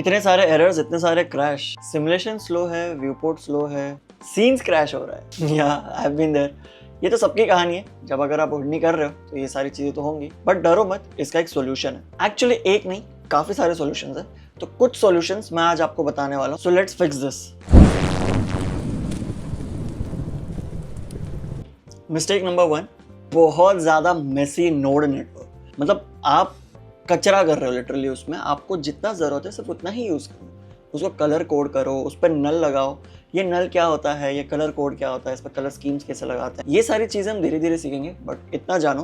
इतने सारे एरर्स, इतने सारे क्रैश, सिमुलेशन स्लो है, व्यूपोर्ट स्लो है, सीन्स क्रैश हो रहा है। या आई हैव बीन देयर। ये तो सबकी कहानी है, जब अगर आप हुडनी कर रहे हो तो ये सारी चीजें तो होंगी, बट डरो मत, इसका एक सोल्यूशन है। एक्चुअली एक नहीं, काफी सारे सॉल्यूशंस है। तो कुछ सॉल्यूशंस मैं आज आपको बताने वाला हूँ। So let's fix this. Mistake number 1, बहुत ज्यादा मेसी नोड नेटवर्क। मतलब आप कचरा कर रहे हो लिटरली उसमें। आपको जितना जरूरत है सिर्फ उतना ही यूज करो। उसको कलर कोड करो, उस पर नल लगाओ। ये नल क्या होता है, ये कलर कोड क्या होता है, इस पर कलर स्कीम्स कैसे लगाते हैं, ये सारी चीजें हम धीरे धीरे सीखेंगे। बट इतना जानो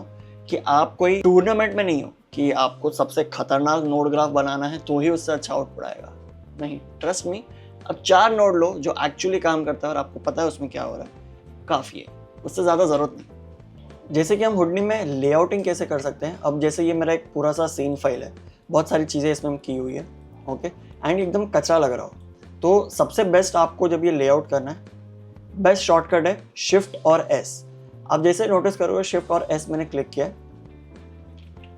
कि आप कोई टूर्नामेंट में नहीं हो कि आपको सबसे खतरनाक नोड ग्राफ बनाना है तो ही उससे अच्छा आउटपुट आएगा। नहीं, ट्रस्ट मी। अब 4 नोड लो जो एक्चुअली काम करता है और आपको पता है उसमें क्या हो रहा है, काफी है, उससे ज्यादा जरूरत नहीं। जैसे कि हम हुडनी में लेआउटिंग कैसे कर सकते हैं। अब जैसे ये मेरा एक पूरा सा सीन फाइल है, बहुत सारी चीज़ें इसमें की हुई है, ओके, एंड एकदम कचरा लग रहा हो, तो सबसे बेस्ट आपको जब ये लेआउट करना है, बेस्ट शॉर्टकट है शिफ्ट और एस। आप जैसे नोटिस करोगे शिफ्ट और एस मैंने क्लिक किया,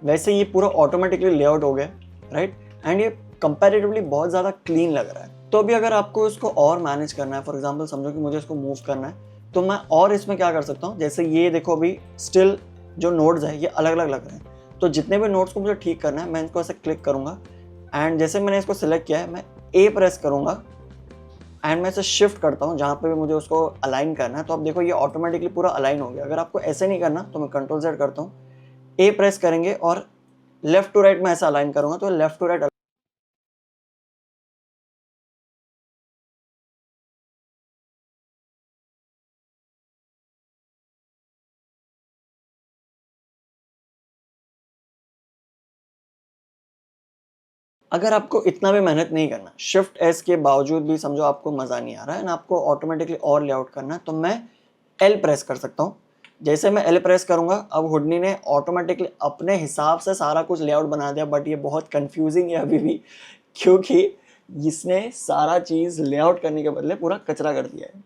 वैसे ये पूरा ऑटोमेटिकली लेआउट हो गया, राइट। एंड ये कंपैरेटिवली बहुत ज़्यादा क्लीन लग रहा है। तो अभी अगर आपको इसको और मैनेज करना है, फॉर एग्जाम्पल समझो कि मुझे इसको मूव करना है, तो मैं और इसमें क्या कर सकता हूँ। जैसे ये देखो, अभी स्टिल जो नोड्स है ये अलग अलग लग रहे हैं। तो जितने भी नोड्स को मुझे ठीक करना है, मैं इसको ऐसे क्लिक करूंगा एंड जैसे मैंने इसको सिलेक्ट किया है, मैं ए प्रेस करूंगा एंड मैं इसे शिफ्ट करता हूँ जहाँ पे भी मुझे उसको अलाइन करना है। तो अब देखो ये ऑटोमेटिकली पूरा अलाइन हो गया। अगर आपको ऐसे नहीं करना तो मैं कंट्रोल Z करता हूँ, ए प्रेस करेंगे और लेफ्ट टू राइट में ऐसा अलाइन करूंगा तो लेफ्ट टू राइट। अगर आपको इतना भी मेहनत नहीं करना, शिफ्ट एस के बावजूद भी समझो आपको मज़ा नहीं आ रहा है ना, आपको ऑटोमेटिकली और लेआउट करना है, तो मैं एल प्रेस कर सकता हूँ। जैसे मैं एल प्रेस करूंगा, अब हुडनी ने ऑटोमेटिकली अपने हिसाब से सारा कुछ लेआउट बना दिया। बट ये बहुत कंफ्यूजिंग है अभी भी, क्योंकि इसने सारा चीज़ लेआउट करने के बदले पूरा कचरा कर दिया है।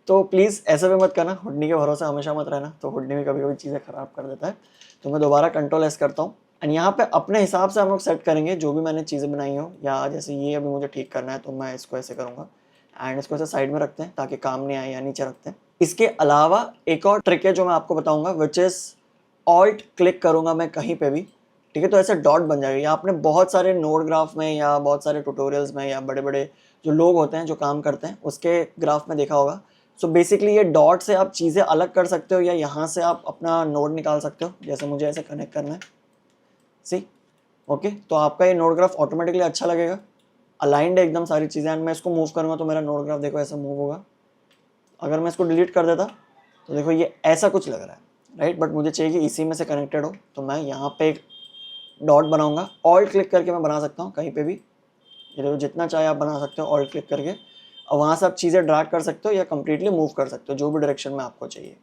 तो प्लीज़ ऐसा भी मत करना, हुडनी के भरोसे हमेशा मत रहना। तो हुडनी भी कभी कभी चीज़ें ख़राब कर देता है। तो मैं दोबारा कंट्रोल एस करता हूँ एंड यहाँ पे अपने हिसाब से हम लोग सेट करेंगे जो भी मैंने चीज़ें बनाई हो। या जैसे ये अभी मुझे ठीक करना है तो मैं इसको ऐसे करूँगा एंड इसको ऐसे साइड में रखते हैं ताकि काम नहीं आए, या नीचे रखते हैं। इसके अलावा एक और ट्रिक है जो मैं आपको बताऊँगा, विच इज़ ऑल्ट क्लिक करूँगा मैं कहीं पर भी, ठीक है, तो ऐसे डॉट बन जाएगा। या आपने बहुत सारे नोड ग्राफ में या बहुत सारे ट्यूटोरियल्स में या बड़े बड़े जो लोग होते हैं जो काम करते हैं उसके ग्राफ में देखा होगा। सो बेसिकली ये डॉट से आप चीज़ें अलग कर सकते हो या यहाँ से आप अपना नोड निकाल सकते हो। जैसे मुझे ऐसे कनेक्ट करना है, सी, ओके, तो आपका ये नोड ग्राफ ऑटोमेटिकली अच्छा लगेगा, अलाइंड है एकदम सारी चीज़ें। एंड मैं इसको मूव करूँगा तो मेरा नोड ग्राफ देखो ऐसे मूव होगा। अगर मैं इसको डिलीट कर देता तो देखो ये ऐसा कुछ लग रहा है, राइट। बट मुझे चाहिए कि इसी में से कनेक्टेड हो, तो मैं यहाँ पे एक डॉट बनाऊंगा। ऑल्ट क्लिक करके मैं बना सकता हूँ कहीं पे भी, ये देखो जितना चाहे आप बना सकते हो ऑल्ट क्लिक करके। और वहाँ से आप चीज़ें ड्रैग कर सकते हो या कंप्लीटली मूव कर सकते हो जो भी डायरेक्शन में आपको चाहिए।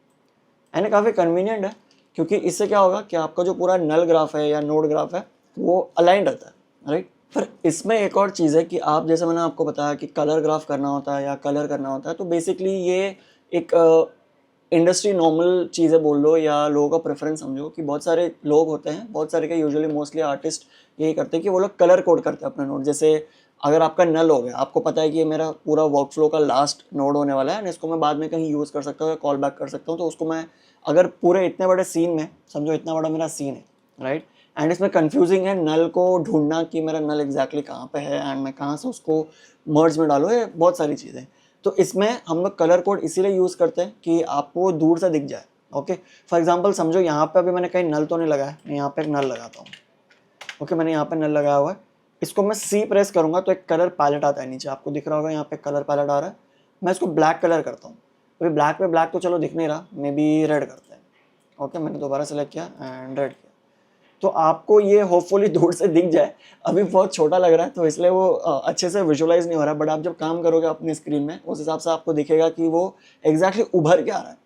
एंड काफ़ी कन्वीनियंट है, क्योंकि इससे क्या होगा कि आपका जो पूरा नल ग्राफ है या नोड ग्राफ है वो अलाइन रहता है, राइट। फिर इसमें एक और चीज़ है कि आप, जैसे मैंने आपको बताया कि कलर ग्राफ करना होता है या कलर करना होता है, तो बेसिकली ये एक इंडस्ट्री नॉर्मल चीज़ें बोल लो या लोगों का प्रेफरेंस समझो कि बहुत सारे लोग होते हैं, बहुत सारे के यूजुअली मोस्टली आर्टिस्ट यही करते हैं कि वो लोग कलर कोड करते हैं अपना नोड। जैसे अगर आपका नल हो गया, आपको पता है कि ये मेरा पूरा वर्क फ्लो का लास्ट नोड होने वाला है एंड इसको मैं बाद में कहीं यूज़ कर सकता हूँ या कॉल बैक कर सकता हूँ, तो उसको मैं अगर पूरे इतने बड़े सीन में, समझो इतना बड़ा मेरा सीन है, राइट, एंड इसमें कंफ्यूजिंग है नल को ढूंढना कि मेरा नल एग्जैक्टली कहाँ पे है एंड मैं कहाँ से उसको मर्ज में डालूँ, ये बहुत सारी चीज़ें। तो इसमें हम लोग कलर कोड इसीलिए यूज़ करते हैं कि आपको दूर से दिख जाए, ओके। फॉर एग्जांपल समझो यहाँ पे अभी मैंने कहीं नल तो नहीं लगाया, मैं यहाँ पे एक नल लगाता हूँ, ओके, मैंने यहाँ पे नल लगाया हुआ है। इसको मैं सी प्रेस करूँगा तो एक कलर पैलेट आता है नीचे, आपको दिख रहा होगा यहाँ पे कलर पैलेट आ रहा है। मैं इसको ब्लैक कलर करता हूँ। अभी ब्लैक पे ब्लैक तो चलो दिख नहीं रहा, मे बी रेड करते हैं, ओके। मैंने दोबारा सेलेक्ट किया एंड रेड किया, तो आपको ये होपफुली दूर से दिख जाए। अभी बहुत छोटा लग रहा है तो इसलिए वो अच्छे से विजुअलाइज नहीं हो रहा है, बट आप जब काम करोगे अपनी स्क्रीन में उस हिसाब से आपको दिखेगा कि वो एग्जैक्टली उभर के आ रहा है,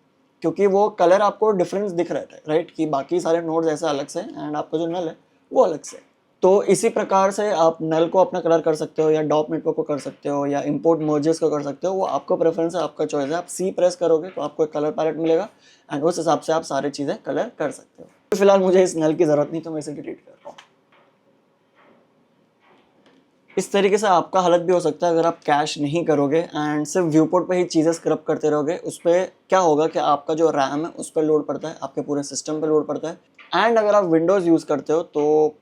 क्योंकि वो कलर आपको डिफरेंस दिख रहा है, राइट, कि बाकी सारे नोड्स ऐसे अलग से एंड आपका जो नल है वो अलग से। तो इसी प्रकार से आप नल को अपना कलर कर सकते हो या डॉप नेटवर्क को कर सकते हो या इंपोर्ट मर्जेस को कर सकते हो, वो आपका प्रेफरेंस है, आपका चॉइस है। आप सी प्रेस करोगे तो आपको एक कलर पैलेट मिलेगा एंड उस हिसाब से आप सारी चीज़ें कलर कर सकते हो। फिलहाल मुझे इस नल की ज़रूरत नहीं तो मैं इसे डिलीट कर रहा हूँ। इस तरीके से आपका हालत भी हो सकता है अगर आप कैश नहीं करोगे एंड सिर्फ व्यू पोर्ट पे ही चीज़ें स्क्रब करते रहोगे। उस पर क्या होगा कि आपका जो रैम है उस पर लोड पड़ता है, आपके पूरे सिस्टम पे लोड पड़ता है। एंड अगर आप विंडोज़ यूज़ करते हो तो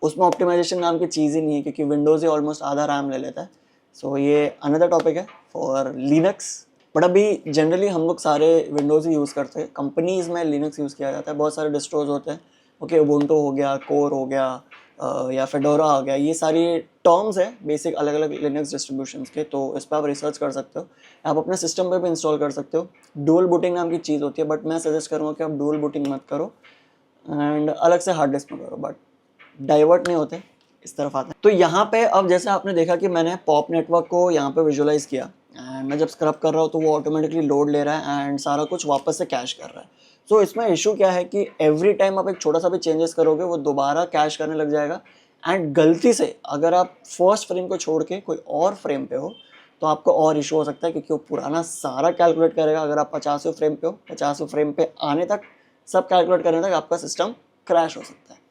उसमें ऑप्टिमाइजेशन नाम की चीज़ ही नहीं है, क्योंकि विंडोज़ ही ऑलमोस्ट आधा रैम ले लेता है। सो ये अनदर टॉपिक है फॉर लिनक्स। बट अभी जनरली हम लोग सारे विंडोज़ ही यूज़ करते हैं। कंपनीज़ में लिनक्स यूज़ किया जाता है, बहुत सारे डिस्ट्रोज होते हैं। ओके, उबुंटू हो गया, कोर हो गया, या फेडोरा हो गया, ये सारी टर्म्स है बेसिक अलग अलग लिनक्स डिस्ट्रीब्यूशंस के। तो इस पर आप रिसर्च कर सकते हो, आप अपने सिस्टम पे भी इंस्टॉल कर सकते हो। डुअल बूटिंग नाम की चीज़ होती है, बट मैं सजेस्ट करूँगा कि आप डुअल बूटिंग मत करो एंड अलग से हार्ड डिस्क में करो, बट डाइवर्ट नहीं होते, इस तरफ आते हैं। तो यहाँ पे अब जैसे आपने देखा कि मैंने पॉप नेटवर्क को यहाँ पे विजुअलाइज किया एंड मैं जब स्क्रब कर रहा हूँ तो वो ऑटोमेटिकली लोड ले रहा है एंड सारा कुछ वापस से कैश कर रहा है। सो इसमें इशू क्या है कि एवरी टाइम आप एक छोटा सा भी चेंजेस करोगे वो दोबारा कैश करने लग जाएगा। एंड गलती से अगर आप फर्स्ट फ्रेम को छोड़ के कोई और फ्रेम पे हो तो आपको और इशू हो सकता है, क्योंकि वो पुराना सारा कैलकुलेट करेगा। अगर आप 50वें फ्रेम पे हो, 50वें फ्रेम पे आने तक सब कैलकुलेट करने तक आपका सिस्टम क्रैश हो सकता है।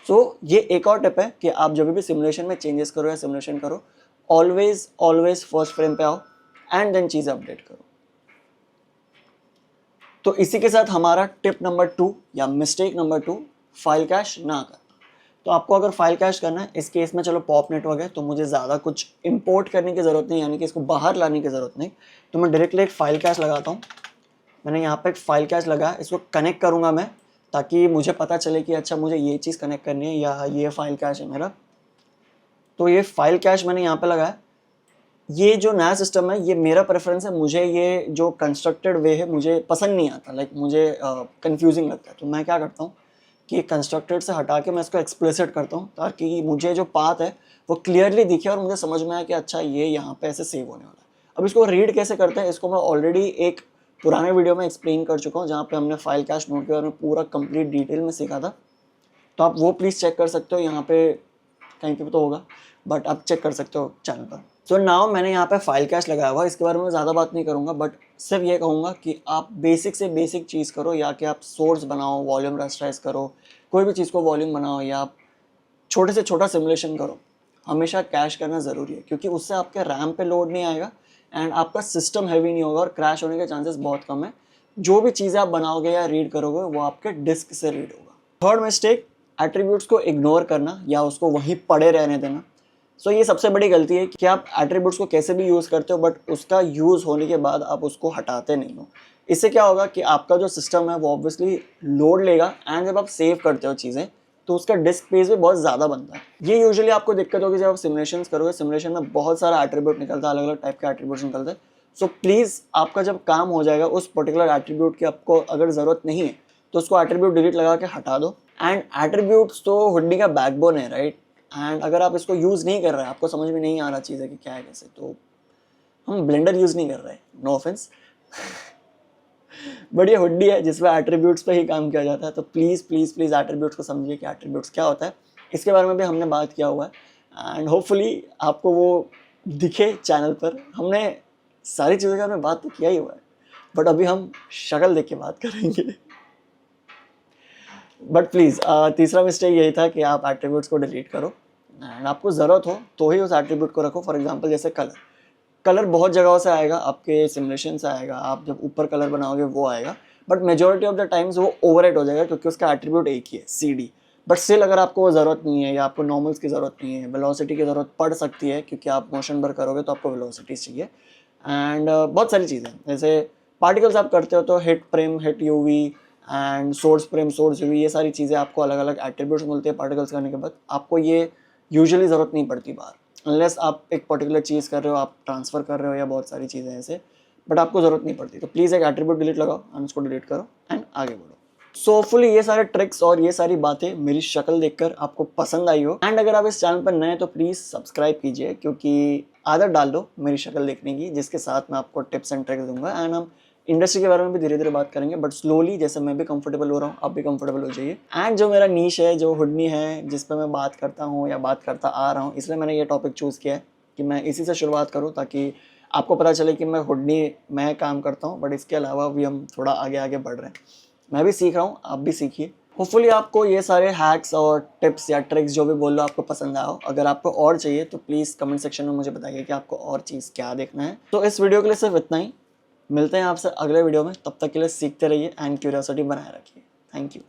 सो ये एक और टिप है कि आप जब भी सिमुलेशन में चेंजेस करो या सिमुलेशन करो, ऑलवेज ऑलवेज फर्स्ट फ्रेम पे आओ एंड देन चीज़ अपडेट करो। तो इसी के साथ हमारा टिप नंबर 2 या मिस्टेक नंबर 2, फाइल कैश ना करना। तो आपको अगर फाइल कैश करना है, इस केस में चलो पॉप नेटवर्क है तो मुझे ज़्यादा कुछ इंपोर्ट करने की ज़रूरत नहीं, यानी कि इसको बाहर लाने की ज़रूरत नहीं। तो मैं डायरेक्टली एक फाइल कैश लगाता हूँ। मैंने यहाँ पे एक फाइल कैश लगाया, इसको कनेक्ट करूँगा मैं ताकि मुझे पता चले कि अच्छा मुझे ये चीज़ कनेक्ट करनी है या ये फाइल कैश है मेरा। तो ये फाइल कैश मैंने यहाँ पे लगाया। ये जो नया सिस्टम है ये मेरा प्रेफरेंस है, मुझे ये जो कंस्ट्रक्टेड वे है मुझे पसंद नहीं आता, लाइक मुझे कंफ्यूजिंग लगता है। तो मैं क्या करता हूँ कि कंस्ट्रक्टेड से हटा के मैं इसको एक्सप्लिसिट करता हूँ ताकि मुझे जो पाथ है वो क्लियरली दिखे और मुझे समझ में आए कि अच्छा ये यहाँ पे ऐसे सेव होने वाला है। अब इसको रीड कैसे करते हैं, इसको मैं ऑलरेडी एक पुराने वीडियो में एक्सप्लेन कर चुका हूँ जहाँ पे हमने फाइल कैश नोट के बारे में पूरा कंप्लीट डिटेल में सीखा था। तो आप वो प्लीज़ चेक कर सकते हो, यहाँ पे कहीं पे तो होगा, बट आप चेक कर सकते हो चैनल पर। सो नाउ मैंने यहाँ पे फाइल कैश लगाया हुआ है, इसके बारे में ज़्यादा बात नहीं करूँगा, बट सिर्फ ये कहूँगा कि आप बेसिक से बेसिक चीज़ करो, या कि आप सोर्स बनाओ, वॉल्यूम रेस्टराइज करो, कोई भी चीज़ को वॉल्यूम बनाओ, या आप छोटे से छोटा सिमुलेशन करो। हमेशा कैश करना ज़रूरी है, क्योंकि उससे आपके रैम पे लोड नहीं आएगा एंड आपका सिस्टम हैवी नहीं होगा और क्रैश होने के चांसेस बहुत कम है। जो भी चीज़ें आप बनाओगे या रीड करोगे वो आपके डिस्क से रीड होगा। थर्ड मिस्टेक, एट्रीब्यूट्स को इग्नोर करना या उसको वहीं पड़े रहने देना। सो ये सबसे बड़ी गलती है कि आप एट्रीब्यूट्स को कैसे भी यूज़ करते हो बट उसका यूज़ होने के बाद आप उसको हटाते नहीं हो। इससे क्या होगा कि आपका जो सिस्टम है वो ऑब्वियसली लोड लेगा एंड जब आप सेव करते हो चीज़ें तो उसका डिस्क स्पेस भी बहुत ज़्यादा बनता है। ये यूजुअली आपको दिक्कत होगी जब आप सिमुलेशंस करोगे। सिमुलेशन में बहुत सारा एट्रीब्यूट निकलता है, अलग अलग टाइप के एट्रीब्यूट्स निकलते हैं। सो प्लीज़ आपका जब काम हो जाएगा उस पर्टिकुलर एट्रीब्यूट की आपको अगर ज़रूरत नहीं है तो उसको एट्रीब्यूट डिलीट लगा के हटा दो। एंड एट्रीब्यूट्स तो हुडी का बैकबोन है, राइट? एंड अगर आप इसको यूज़ नहीं कर रहे हैं, आपको समझ में नहीं आ रहा चीज़ है कि क्या है कैसे, तो हम ब्लेंडर यूज़ नहीं कर रहे हैं, नो ऑफेंस। बट ये हुडी है जिसमें एट्रीब्यूट्स पे ही काम किया जाता है। तो प्लीज़ प्लीज़ प्लीज़ एट्रीब्यूट्स को समझिए कि एट्रीब्यूट्स क्या होता है। इसके बारे में भी हमने बात किया हुआ है एंड होपफुली आपको वो दिखे चैनल पर। हमने सारी चीज़ों के बारे में बात तो किया ही हुआ है, बट अभी हम शक्ल देख के बात करेंगे। बट प्लीज़ तीसरा मिस्टेक यही था कि आप एट्रीब्यूट्स को डिलीट करो एंड आपको ज़रूरत हो तो ही उस एट्रीब्यूट को रखो। फॉर एग्जांपल जैसे कलर बहुत जगहों से आएगा, आपके सिमुलेशन से आएगा, आप जब ऊपर कलर बनाओगे वो आएगा, but majority of the times वो ओवरराइट हो जाएगा क्योंकि उसका एट्रीब्यूट एक ही है, CD। बट स्टिल अगर आपको वो ज़रूरत नहीं है या आपको नॉर्मल्स की ज़रूरत नहीं है, वेलोसिटी की ज़रूरत पड़ सकती है क्योंकि आप मोशन भर करोगे तो आपको वेलोसिटी चाहिए। एंड बहुत सारी चीज़ें जैसे पार्टिकल्स आप करते हो तो hit Prem, hit UV and source Prem, source UV, ये सारी चीज़ें आपको अलग अलग एट्रीब्यूट्स मिलते हैं पार्टिकल्स करने के बाद। आपको ये यूजुअली ज़रूरत नहीं पड़ती बाहर, अनलेस आप एक पर्टिकुलर चीज़ कर रहे हो, आप ट्रांसफ़र कर रहे हो या बहुत सारी चीज़ें ऐसे, बट आपको ज़रूरत नहीं पड़ती। तो प्लीज़ एक एट्रीब्यूट डिलीट लगाओ एंड उसको डिलीट करो एंड आगे बढ़ो। सो होपफुली ये सारे ट्रिक्स और ये सारी बातें मेरी शक्ल देखकर आपको पसंद आई हो। एंड अगर आप इस चैनल पर नए हैं तो प्लीज़ सब्सक्राइब कीजिए, क्योंकि आदत डाल दो मेरी शक्ल देखने की, जिसके साथ मैं आपको टिप्स एंड ट्रिक्स दूंगा एंड हम इंडस्ट्री के बारे में भी धीरे धीरे बात करेंगे, बट स्लोली, जैसे मैं भी कंफर्टेबल हो रहा हूँ आप भी कंफर्टेबल हो जाइए। एंड जो मेरा नीश है, जो हुडनी है, जिस पर मैं बात करता हूँ या बात करता आ रहा हूँ, इसलिए मैंने ये टॉपिक चूज़ किया है कि मैं इसी से शुरुआत करूँ ताकि आपको पता चले कि मैं हुडनी मैं काम करता हूँ, बट इसके अलावा भी हम थोड़ा आगे आगे बढ़ रहे हैं। मैं भी सीख रहा हूँ, आप भी सीखिए। होपफुली आपको ये सारे हैक्स और टिप्स या ट्रिक्स जो भी बोल लो आपको पसंद आया हो। अगर आपको और चाहिए तो प्लीज़ कमेंट सेक्शन में मुझे बताइए कि आपको और चीज़ क्या देखना है। तो इस वीडियो के लिए सिर्फ इतना ही। मिलते हैं आपसे अगले वीडियो में, तब तक के लिए सीखते रहिए एंड क्यूरियोसिटी बनाए रखिए। Thank you.